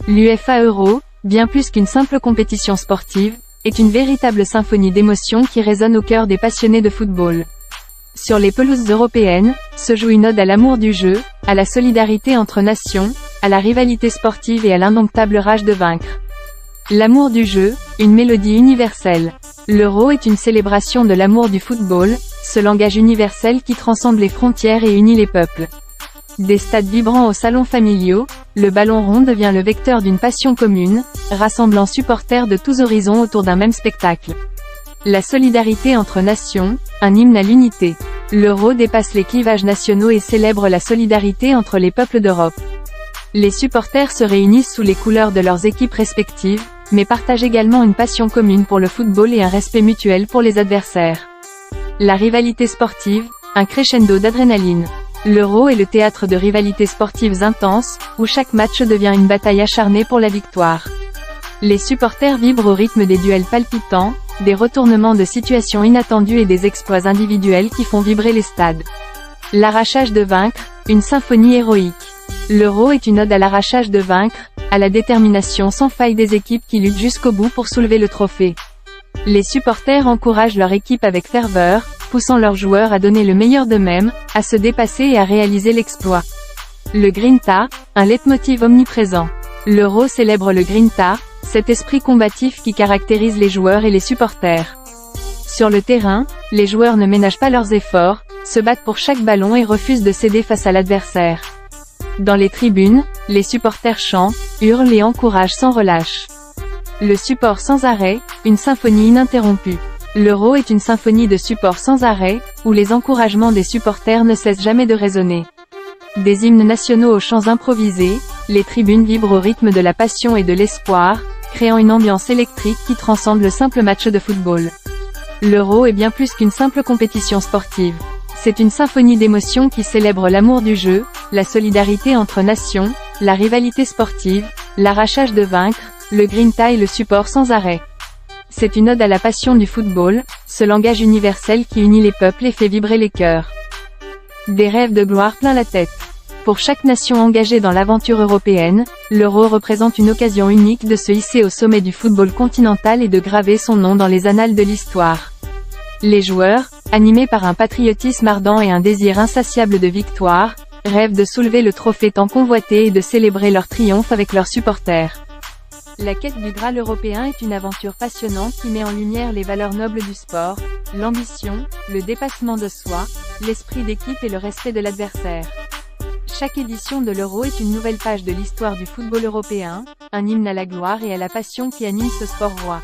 L'UEFA Euro, bien plus qu'une simple compétition sportive, est une véritable symphonie d'émotions qui résonne au cœur des passionnés de football. Sur les pelouses européennes, se joue une ode à l'amour du jeu, à la solidarité entre nations, à la rivalité sportive et à l'indomptable rage de vaincre. L'amour du jeu, une mélodie universelle. L'Euro est une célébration de l'amour du football, ce langage universel qui transcende les frontières et unit les peuples. Des stades vibrants aux salons familiaux, le ballon rond devient le vecteur d'une passion commune, rassemblant supporters de tous horizons autour d'un même spectacle. La solidarité entre nations, un hymne à l'unité. L'Euro dépasse les clivages nationaux et célèbre la solidarité entre les peuples d'Europe. Les supporters se réunissent sous les couleurs de leurs équipes respectives, mais partagent également une passion commune pour le football et un respect mutuel pour les adversaires. La rivalité sportive, un crescendo d'adrénaline. L'Euro est le théâtre de rivalités sportives intenses, où chaque match devient une bataille acharnée pour la victoire. Les supporters vibrent au rythme des duels palpitants, des retournements de situations inattendues et des exploits individuels qui font vibrer les stades. L'arrachage de vaincre, une symphonie héroïque. L'Euro est une ode à l'arrachage de vaincre, à la détermination sans faille des équipes qui luttent jusqu'au bout pour soulever le trophée. Les supporters encouragent leur équipe avec ferveur, poussant leurs joueurs à donner le meilleur d'eux-mêmes, à se dépasser et à réaliser l'exploit. Le Grinta, un leitmotiv omniprésent. L'Euro célèbre le Grinta, cet esprit combatif qui caractérise les joueurs et les supporters. Sur le terrain, les joueurs ne ménagent pas leurs efforts, se battent pour chaque ballon et refusent de céder face à l'adversaire. Dans les tribunes, les supporters chantent, hurlent et encouragent sans relâche. Le support sans arrêt, une symphonie ininterrompue. L'Euro est une symphonie de support sans arrêt, où les encouragements des supporters ne cessent jamais de résonner. Des hymnes nationaux aux chants improvisés, les tribunes vibrent au rythme de la passion et de l'espoir, créant une ambiance électrique qui transcende le simple match de football. L'Euro est bien plus qu'une simple compétition sportive. C'est une symphonie d'émotions qui célèbre l'amour du jeu, la solidarité entre nations, la rivalité sportive, l'arrachage de vaincre, le grinta et le support sans arrêt. C'est une ode à la passion du football, ce langage universel qui unit les peuples et fait vibrer les cœurs. Des rêves de gloire plein la tête. Pour chaque nation engagée dans l'aventure européenne, l'Euro représente une occasion unique de se hisser au sommet du football continental et de graver son nom dans les annales de l'histoire. Les joueurs, animés par un patriotisme ardent et un désir insatiable de victoire, rêvent de soulever le trophée tant convoité et de célébrer leur triomphe avec leurs supporters. La quête du Graal européen est une aventure passionnante qui met en lumière les valeurs nobles du sport, l'ambition, le dépassement de soi, l'esprit d'équipe et le respect de l'adversaire. Chaque édition de l'Euro est une nouvelle page de l'histoire du football européen, un hymne à la gloire et à la passion qui anime ce sport roi.